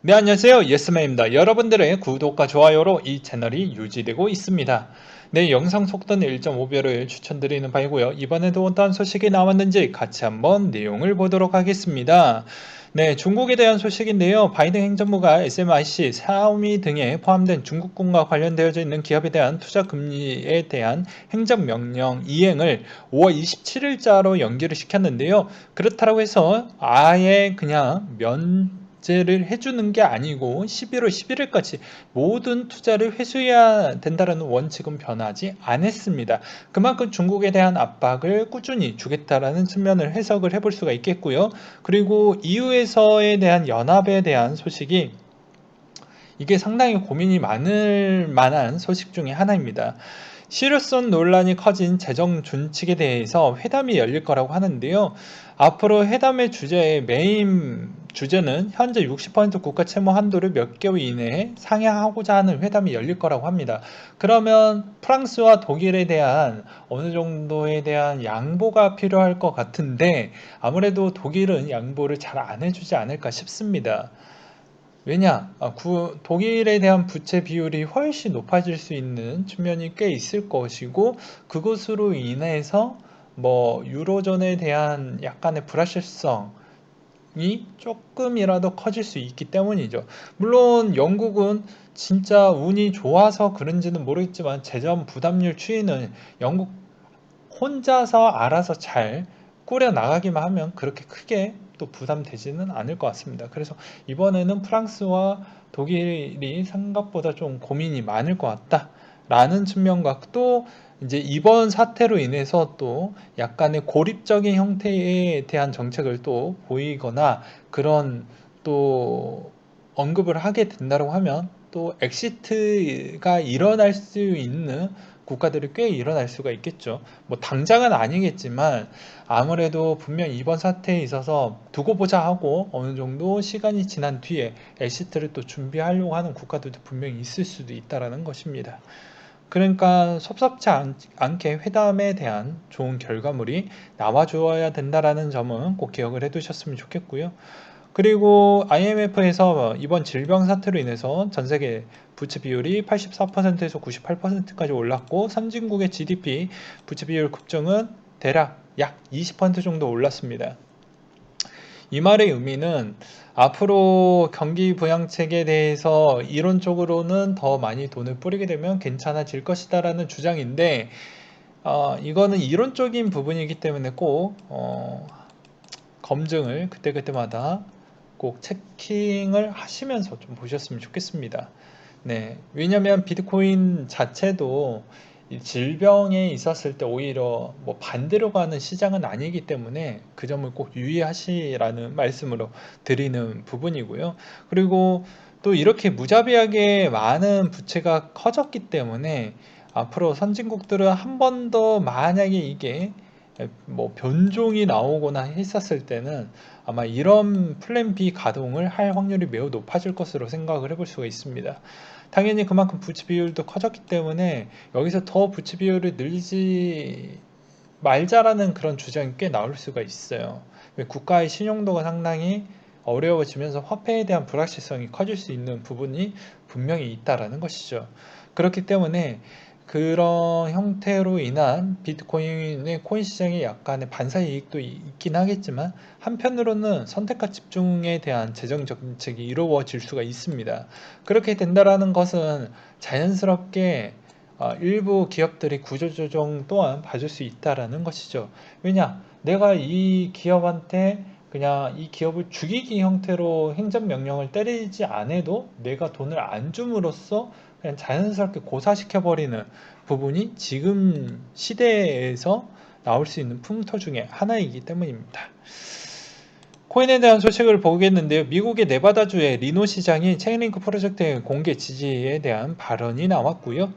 네, 안녕하세요. 예스맨입니다. 여러분들의 구독과 좋아요로 이 채널이 유지되고 있습니다. 네, 영상 속도는 1.5배를 추천드리는 바이고요. 이번에도 어떤 소식이 나왔는지 같이 한번 내용을 보도록 하겠습니다. 네, 중국에 대한 소식인데요. 바이든 행정부가 SMIC, 샤오미 등에 포함된 중국군과 관련되어져 있는 기업에 대한 투자 금리에 대한 행정명령 이행을 5월 27일자로 연기를 시켰는데요. 그렇다고 해서 아예 그냥 제를 해주는 게 아니고 11월 11일까지 모든 투자를 회수해야 된다는 원칙은 변하지 않았습니다. 그만큼 중국에 대한 압박을 꾸준히 주겠다라는 측면을 해석을 해볼 수가 있겠고요. 그리고 EU에서에 대한 연합에 대한 소식이 이게 상당히 고민이 많을 만한 소식 중에 하나입니다. 실효성 논란이 커진 재정 준칙에 대해서 회담이 열릴 거라고 하는데요. 앞으로 회담의 메인 주제는 현재 60% 국가 채무 한도를 몇 개월 이내에 상향하고자 하는 회담이 열릴 거라고 합니다. 그러면 프랑스와 독일에 대한 어느 정도에 대한 양보가 필요할 것 같은데 아무래도 독일은 양보를 잘 안 해주지 않을까 싶습니다. 왜냐? 독일에 대한 부채 비율이 훨씬 높아질 수 있는 측면이 꽤 있을 것이고, 그것으로 인해서 유로존에 대한 약간의 불확실성이 조금이라도 커질 수 있기 때문이죠. 물론 영국은 진짜 운이 좋아서 그런지는 모르겠지만 재정 부담률 추이는 영국 혼자서 알아서 잘 꾸려 나가기만 하면 그렇게 크게 또 부담되지는 않을 것 같습니다. 그래서 이번에는 프랑스와 독일이 생각보다 좀 고민이 많을 것 같다라는 측면과 또 이제 이번 사태로 인해서 또 약간의 고립적인 형태에 대한 정책을 또 보이거나 그런 또 언급을 하게 된다고 하면 또 엑시트가 일어날 수 있는 국가들이 꽤 일어날 수가 있겠죠. 뭐 당장은 아니겠지만 아무래도 분명 이번 사태에 있어서 두고 보자 하고 어느 정도 시간이 지난 뒤에 엑시트를 또 준비하려고 하는 국가들도 분명히 있을 수도 있다라는 것입니다. 그러니까 섭섭지 않게 회담에 대한 좋은 결과물이 나와주어야 된다라는 점은 꼭 기억을 해두셨으면 좋겠고요. 그리고 IMF에서 이번 질병 사태로 인해서 전 세계 부채 비율이 84%에서 98%까지 올랐고 선진국의 GDP 부채 비율 급증은 대략 약 20% 정도 올랐습니다. 이 말의 의미는 앞으로 경기 부양책에 대해서 이론적으로는 더 많이 돈을 뿌리게 되면 괜찮아질 것이다라는 주장인데 이거는 이론적인 부분이기 때문에 꼭 검증을 그때그때마다 꼭 체킹을 하시면서 좀 보셨으면 좋겠습니다. 네, 왜냐면 비트코인 자체도 이 질병에 있었을 때 오히려 뭐 반대로 가는 시장은 아니기 때문에 그 점을 꼭 유의하시라는 말씀으로 드리는 부분이고요. 그리고 또 이렇게 무자비하게 많은 부채가 커졌기 때문에 앞으로 선진국들은 한 번 더 만약에 이게 뭐 변종이 나오거나 했었을 때는 아마 이런 플랜 B 가동을 할 확률이 매우 높아질 것으로 생각을 해볼 수가 있습니다. 당연히 그만큼 부채 비율도 커졌기 때문에 여기서 더 부채 비율을 늘리지 말자라는 그런 주장이 꽤 나올 수가 있어요. 국가의 신용도가 상당히 어려워지면서 화폐에 대한 불확실성이 커질 수 있는 부분이 분명히 있다라는 것이죠. 그렇기 때문에 그런 형태로 인한 비트코인의 코인 시장에 약간의 반사 이익도 있긴 하겠지만 한편으로는 선택과 집중에 대한 재정 정책이 이루어질 수가 있습니다. 그렇게 된다라는 것은 자연스럽게 일부 기업들이 구조조정 또한 봐줄 수 있다라는 것이죠. 왜냐? 내가 이 기업한테 그냥 이 기업을 죽이기 형태로 행정명령을 때리지 않아도 내가 돈을 안 줌으로써 그냥 자연스럽게 고사시켜버리는 부분이 지금 시대에서 나올 수 있는 풍토 중에 하나이기 때문입니다. 코인에 대한 소식을 보겠는데요. 미국의 네바다주의 리노 시장이 체인링크 프로젝트의 공개 지지에 대한 발언이 나왔고요.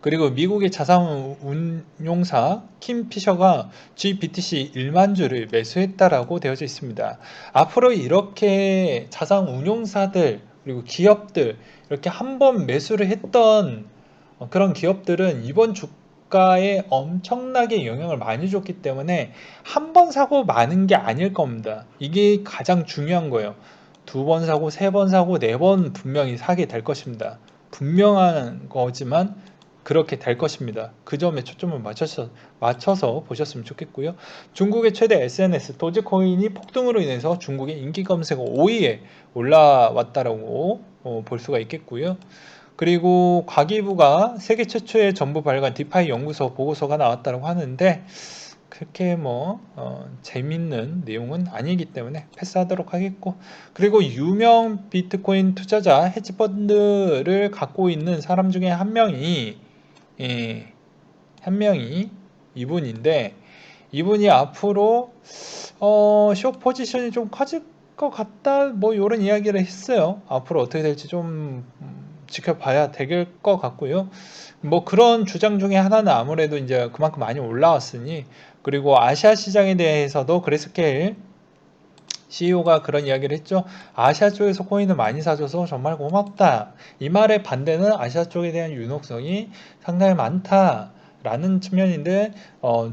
그리고 미국의 자산운용사 킴 피셔가 GBTC 1만 주를 매수했다라고 되어져 있습니다. 앞으로 이렇게 자산운용사들 그리고 기업들 이렇게 한 번 매수를 했던 그런 기업들은 이번 주가에 엄청나게 영향을 많이 줬기 때문에 한 번 사고 마는 게 아닐 겁니다. 이게 가장 중요한 거예요. 2번 사고 3번 사고 4번 분명히 사게 될 것입니다. 분명한 거지만 그렇게 될 것입니다. 그 점에 초점을 맞춰서 보셨으면 좋겠고요. 중국의 최대 SNS 도지코인이 폭등으로 인해서 중국의 인기 검색 5위에 올라왔다라고 볼 수가 있겠고요. 그리고 과기부가 세계 최초의 정부 발간 디파이 연구소 보고서가 나왔다고 하는데 그렇게 재밌는 내용은 아니기 때문에 패스하도록 하겠고, 그리고 유명 비트코인 투자자 헤지펀드를 갖고 있는 사람 중에 예, 한 명이 이분인데, 이분이 앞으로 숏 포지션이 좀 커질 것 같다 뭐 이런 이야기를 했어요. 앞으로 어떻게 될지 좀 지켜봐야 될 것 같고요. 뭐 그런 주장 중에 하나는 아무래도 이제 그만큼 많이 올라왔으니, 그리고 아시아 시장에 대해서도 그레스케일 CEO가 그런 이야기를 했죠. 아시아 쪽에서 코인을 많이 사줘서 정말 고맙다. 이 말의 반대는 아시아 쪽에 대한 유동성이 상당히 많다. 라는 측면인데,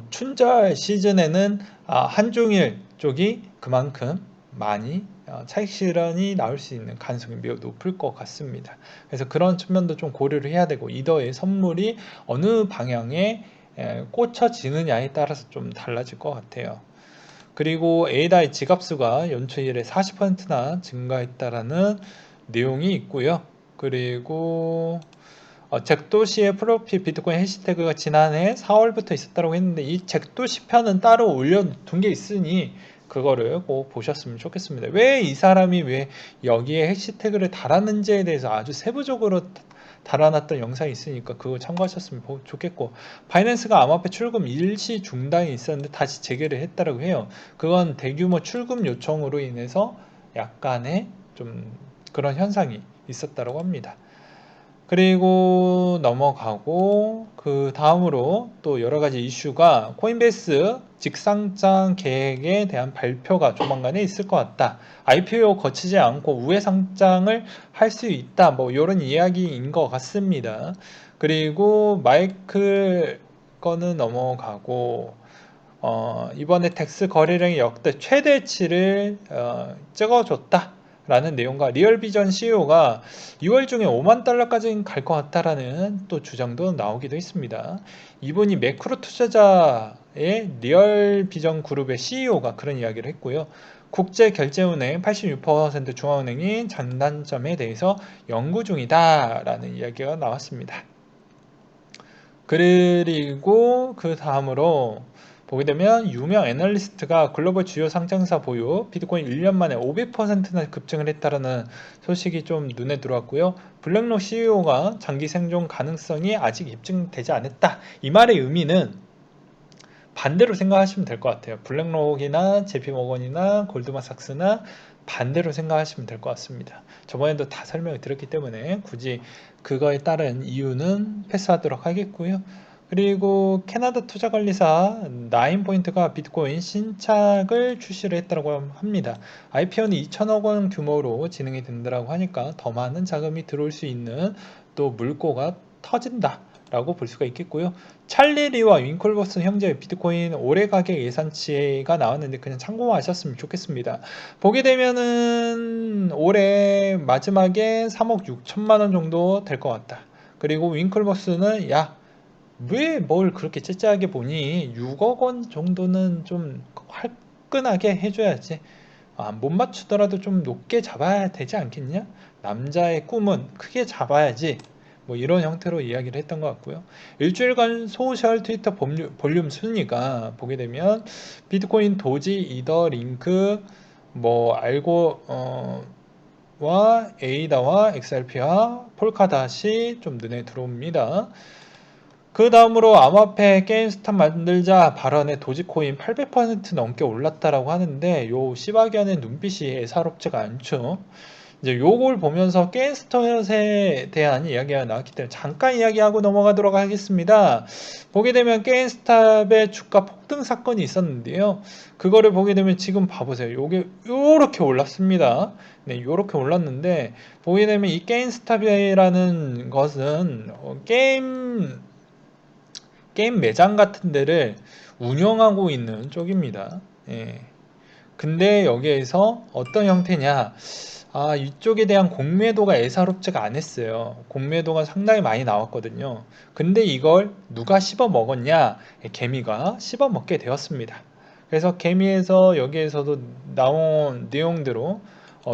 춘절 시즌에는 한중일 쪽이 그만큼 많이 차익 실현이 나올 수 있는 가능성이 매우 높을 것 같습니다. 그래서 그런 측면도 좀 고려를 해야 되고, 이더의 선물이 어느 방향에 꽂혀지느냐에 따라서 좀 달라질 것 같아요. 그리고 에이다의 지갑수가 연초 이래 40%나 증가했다라는 내용이 있고요. 그리고 잭도시의 프로필 비트코인 해시태그가 지난해 4월부터 있었다고 했는데, 이 잭도시 편은 따로 올려둔 게 있으니 그거를 꼭 보셨으면 좋겠습니다. 왜 이 사람이 왜 여기에 해시태그를 달았는지에 대해서 아주 세부적으로 달아놨던 영상이 있으니까 그거 참고하셨으면 좋겠고, 바이낸스가 암호화폐 출금 일시 중단이 있었는데 다시 재개를 했다고 해요. 그건 대규모 출금 요청으로 인해서 약간의 좀 그런 현상이 있었다고 합니다. 그리고 넘어가고, 그 다음으로 또 여러 가지 이슈가 코인베이스 직상장 계획에 대한 발표가 조만간에 있을 것 같다. IPO 거치지 않고 우회 상장을 할 수 있다. 뭐 이런 이야기인 것 같습니다. 그리고 마이클 거는 넘어가고, 이번에 덱스 거래량이 역대 최대치를 찍어줬다 라는 내용과, 리얼비전 CEO가 2월 중에 5만 달러까지 갈 것 같다라는 또 주장도 나오기도 했습니다. 이분이 매크로 투자자의 리얼비전 그룹의 CEO가 그런 이야기를 했고요. 국제결제은행 86% 중앙은행이 장단점에 대해서 연구 중이다 라는 이야기가 나왔습니다. 그리고 그 다음으로 보게 되면 유명 애널리스트가 글로벌 주요 상장사 보유 비트코인 1년 만에 500%나 급증을 했다는 소식이 좀 눈에 들어왔고요. 블랙록 CEO가 장기 생존 가능성이 아직 입증되지 않았다. 이 말의 의미는 반대로 생각하시면 될 것 같아요. 블랙록이나 JP모건이나 골드만삭스나 반대로 생각하시면 될 것 같습니다. 저번에도 다 설명을 드렸기 때문에 굳이 그거에 따른 이유는 패스하도록 하겠고요. 그리고 캐나다 투자관리사 나인포인트가 비트코인 신착을 출시를 했다고 합니다. IPO는 2천억 원 규모로 진행이 된다고 하니까 더 많은 자금이 들어올 수 있는 또 물꼬가 터진다 라고 볼 수가 있겠고요. 찰리 리와 윙클버슨 형제의 비트코인 올해 가격 예상치가 나왔는데 그냥 참고하셨으면 좋겠습니다. 보게 되면은 올해 마지막에 3억 6천만 원 정도 될 것 같다. 그리고 윙클버스는 왜 뭘 그렇게 째째하게 보니 6억 원 정도는 좀 화끈하게 해줘야지. 못 맞추더라도 좀 높게 잡아야 되지 않겠냐? 남자의 꿈은 크게 잡아야지. 뭐 이런 형태로 이야기를 했던 것 같고요. 일주일간 소셜 트위터 볼륨 순위가 보게 되면 비트코인, 도지, 이더, 링크, 뭐 알고 와 에이다와 XRP와 폴카닷이 좀 눈에 들어옵니다. 그 다음으로 암호화폐 게임스탑 만들자 발언에 도지코인 800% 넘게 올랐다라고 하는데, 요 시바견의 눈빛이 예사롭지가 않죠. 이제 요걸 보면서 게임스톱에 대한 이야기가 나왔기 때문에 잠깐 이야기하고 넘어가도록 하겠습니다. 보게 되면 게임스톱의 주가 폭등 사건이 있었는데요. 그거를 보게 되면 지금 봐보세요. 요게 요렇게 올랐습니다. 네, 요렇게 올랐는데, 보게 되면 이 게임스톱이라는 것은 게임 매장 같은 데를 운영하고 있는 쪽입니다. 예. 근데 여기에서 어떤 형태냐, 이쪽에 대한 공매도가 예사롭지가 않았어요. 공매도가 상당히 많이 나왔거든요. 근데 이걸 누가 씹어 먹었냐? 개미가 씹어 먹게 되었습니다. 그래서 개미에서 여기에서도 나온 내용대로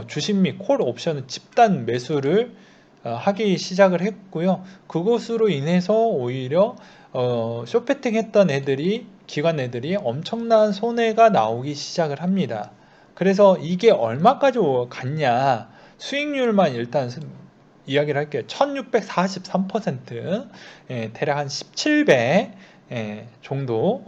주식 및 콜 옵션은 집단 매수를 하기 시작을 했고요. 그것으로 인해서 오히려 쇼패팅 했던 애들이 기관 애들이 엄청난 손해가 나오기 시작을 합니다. 그래서 이게 얼마까지 갔냐? 수익률만 일단 이야기를 할게요. 1643%, 대략 한 17배 정도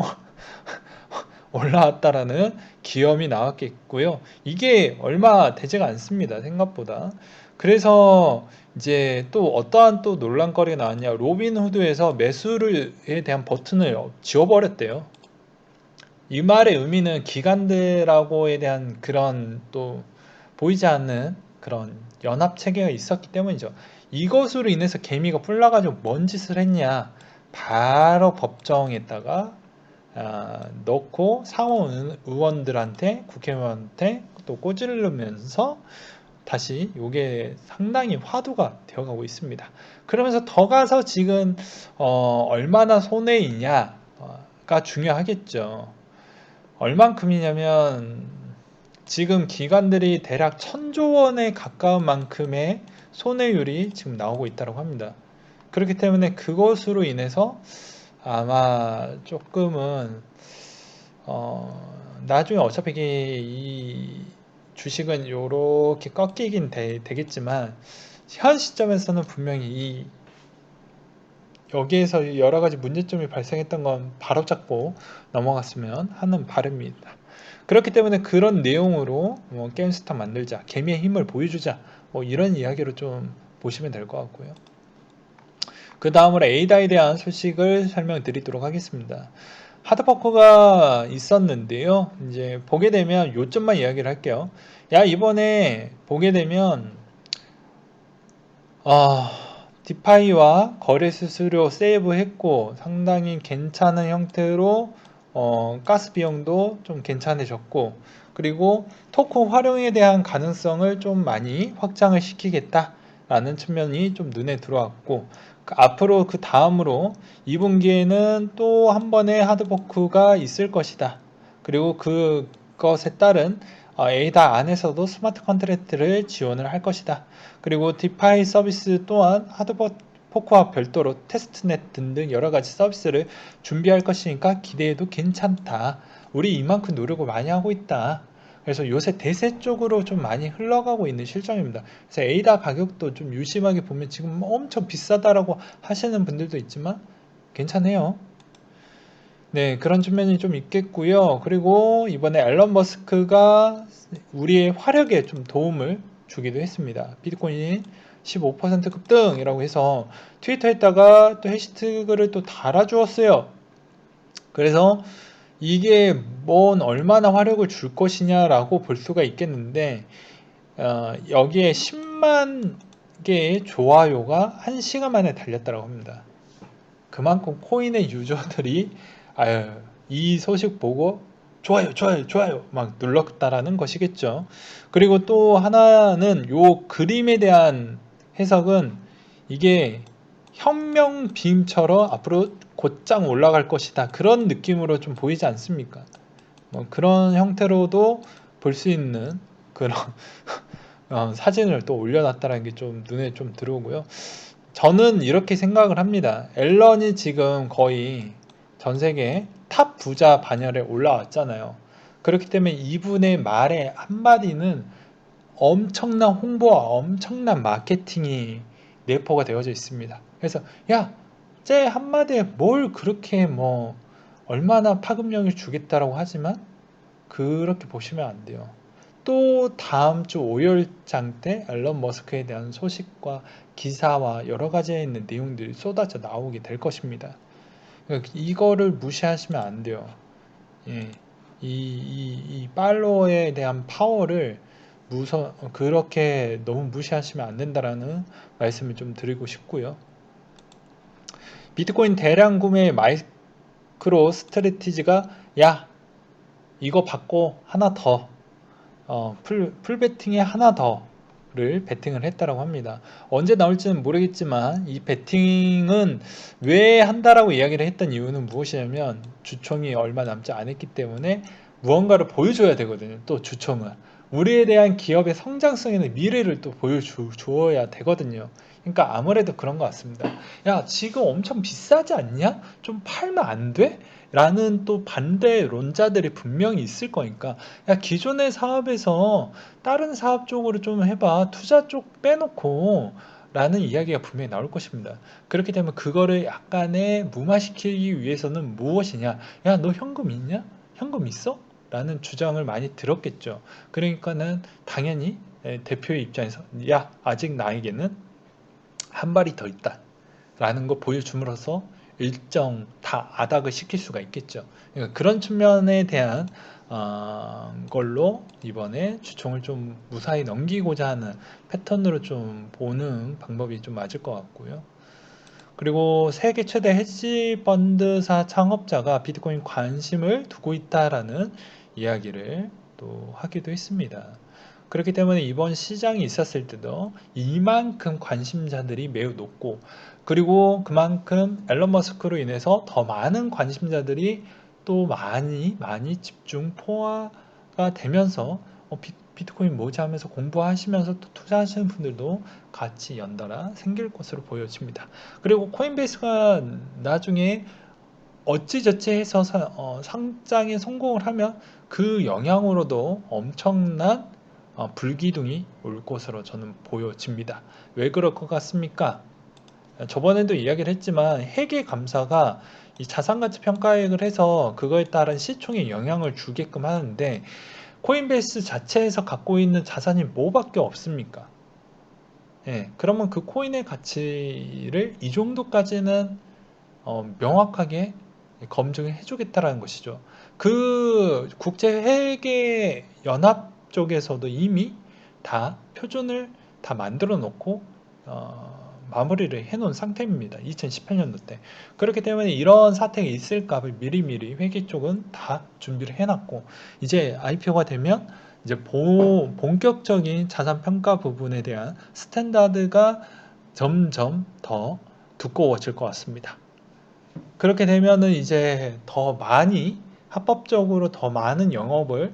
올라왔다라는 기염이 나왔겠고요. 이게 얼마 되지가 않습니다. 생각보다. 그래서 이제 또 어떠한 또 논란거리가 나왔냐? 로빈후드에서 매수에 대한 버튼을 지워버렸대요. 이 말의 의미는 기관들하고에 대한 그런 또 보이지 않는 그런 연합 체계가 있었기 때문이죠. 이것으로 인해서 개미가 뿔나가지고 뭔 짓을 했냐? 바로 법정에다가 넣고 상원 의원들한테 국회의원한테 또 꼬지르면서 다시 이게 상당히 화두가 되어가고 있습니다. 그러면서 더 가서 지금 얼마나 손해이냐가 중요하겠죠. 얼만큼이냐면 지금 기관들이 대략 1000조 원에 가까운 만큼의 손해율이 지금 나오고 있다고 합니다. 그렇기 때문에 그것으로 인해서 아마 조금은 나중에 어차피 이 주식은 요렇게 꺾이긴 되겠지만 현 시점에서는 분명히 여기에서 여러 가지 문제점이 발생했던 건 바로잡고 넘어갔으면 하는 바람입니다. 그렇기 때문에 그런 내용으로 게임스타 만들자, 개미의 힘을 보여주자, 이런 이야기로 좀 보시면 될 것 같고요. 그 다음으로 에이다에 대한 소식을 설명드리도록 하겠습니다. 하드포크가 있었는데요. 이제 보게 되면 요점만 이야기를 할게요. 이번에 보게 되면 디파이와 거래 수수료 세이브 했고 상당히 괜찮은 형태로 가스 비용도 좀 괜찮아졌고 그리고 토큰 활용에 대한 가능성을 좀 많이 확장을 시키겠다라는 측면이 좀 눈에 들어왔고 앞으로 그 다음으로 2분기에는 또 한 번의 하드포크가 있을 것이다. 그리고 그것에 따른 에이다 안에서도 스마트 컨트랙트를 지원을 할 것이다. 그리고 디파이 서비스 또한 하드포크와 별도로 테스트넷 등등 여러가지 서비스를 준비할 것이니까 기대해도 괜찮다. 우리 이만큼 노력을 많이 하고 있다. 그래서 요새 대세 쪽으로 좀 많이 흘러가고 있는 실정입니다. 그래서 에이다 가격도 좀 유심하게 보면 지금 엄청 비싸다라고 하시는 분들도 있지만 괜찮아요. 네, 그런 측면이 좀 있겠고요. 그리고 이번에 앨런 머스크가 우리의 화력에 좀 도움을 주기도 했습니다. 비트코인이 15% 급등이라고 해서 트위터에다가 또 해시태그를 또 달아주었어요. 그래서 이게 얼마나 화력을 줄 것이냐라고 볼 수가 있겠는데 여기에 10만 개의 좋아요가 1시간 만에 달렸다고 합니다. 그만큼 코인의 유저들이 이 소식 보고 좋아요 좋아요 좋아요 막 눌렀다라는 것이겠죠. 그리고 또 하나는 요 그림에 대한 해석은 이게 혁명빔처럼 앞으로 곧장 올라갈 것이다 그런 느낌으로 좀 보이지 않습니까? 그런 형태로도 볼 수 있는 그런 사진을 또 올려놨다는 게 좀 눈에 좀 들어오고요. 저는 이렇게 생각을 합니다. 앨런이 지금 거의 전 세계 탑 부자 반열에 올라왔잖아요. 그렇기 때문에 이분의 말의 한마디는 엄청난 홍보와 엄청난 마케팅이 내포가 되어져 있습니다. 그래서 쟤 한마디에 뭘 그렇게 얼마나 파급력을 주겠다라고 하지만 그렇게 보시면 안 돼요. 또 다음 주 5월장 때 앨런 머스크에 대한 소식과 기사와 여러 가지에 있는 내용들이 쏟아져 나오게 될 것입니다. 이거를 무시하시면 안 돼요. 예. 이 팔로워에 대한 파워를 그렇게 너무 무시하시면 안 된다라는 말씀을 좀 드리고 싶고요. 비트코인 대량 구매 마이크로 스트래티지가 이거 받고 하나 더 풀베팅에 하나 더 를 베팅을 했다라고 합니다. 언제 나올지는 모르겠지만 이 베팅은 왜 한다라고 이야기를 했던 이유는 무엇이냐면 주총이 얼마 남지 않았기 때문에 무언가를 보여줘야 되거든요. 또 주총은 우리에 대한 기업의 성장성에는 미래를 또 보여주어야 되거든요. 그러니까 아무래도 그런 것 같습니다. 야, 지금 엄청 비싸지 않냐? 좀 팔면 안 돼? 라는 또 반대론자들이 분명히 있을 거니까 야, 기존의 사업에서 다른 사업 쪽으로 좀 해봐. 투자 쪽 빼놓고 라는 이야기가 분명히 나올 것입니다. 그렇게 되면 그거를 약간의 무마시키기 위해서는 무엇이냐? 야, 너 현금 있냐? 현금 있어? 라는 주장을 많이 들었겠죠. 그러니까는 당연히 대표의 입장에서 야, 아직 나에게는 한 발이 더 있다. 라는 거 보여줌으로써 일정 다 아닥을 시킬 수가 있겠죠. 그러니까 그런 측면에 대한 걸로 이번에 주총을 좀 무사히 넘기고자 하는 패턴으로 좀 보는 방법이 좀 맞을 것 같고요. 그리고 세계 최대 헤지 펀드사 창업자가 비트코인 관심을 두고 있다라는 이야기를 또 하기도 했습니다. 그렇기 때문에 이번 시장이 있었을 때도 이만큼 관심자들이 매우 높고 그리고 그만큼 앨런 머스크로 인해서 더 많은 관심자들이 또 많이 집중 포화가 되면서 비트코인 뭐지 하면서 공부하시면서 또 투자하시는 분들도 같이 연달아 생길 것으로 보여집니다. 그리고 코인베이스가 나중에 어찌저찌 해서 상장에 성공을 하면 그 영향으로도 엄청난 불기둥이 올 것으로 저는 보여집니다. 왜 그럴 것 같습니까? 저번에도 이야기를 했지만 회계감사가 이 자산가치 평가액을 해서 그거에 따른 시총에 영향을 주게끔 하는데 코인베이스 자체에서 갖고 있는 자산이 뭐밖에 없습니까? 예, 그러면 그 코인의 가치를 이 정도까지는 명확하게 검증을 해주겠다라는 것이죠. 그 국제회계연합 쪽에서도 이미 다 표준을 다 만들어 놓고 마무리를 해놓은 상태입니다. 2018년도 때. 그렇기 때문에 이런 사태가 있을까 봐 미리미리 회계 쪽은 다 준비를 해놨고 이제 IPO가 되면 이제 본격적인 자산 평가 부분에 대한 스탠다드가 점점 더 두꺼워질 것 같습니다. 그렇게 되면은 이제 더 많이 합법적으로 더 많은 영업을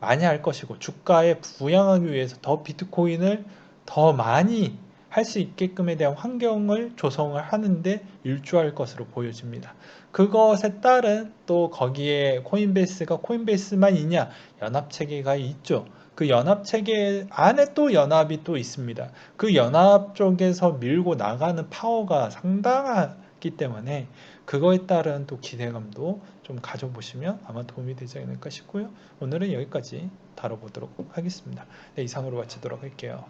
많이 할 것이고 주가에 부양하기 위해서 더 비트코인을 더 많이 할 수 있게끔에 대한 환경을 조성을 하는데 일조할 것으로 보여집니다. 그것에 따른 또 거기에 코인베이스가 코인베이스만 있냐 연합체계가 있죠. 그 연합체계 안에 또 연합이 또 있습니다. 그 연합 쪽에서 밀고 나가는 파워가 상당하기 때문에 그거에 따른 또 기대감도 좀 가져보시면 아마 도움이 되지 않을까 싶고요. 오늘은 여기까지 다뤄보도록 하겠습니다. 네, 이상으로 마치도록 할게요.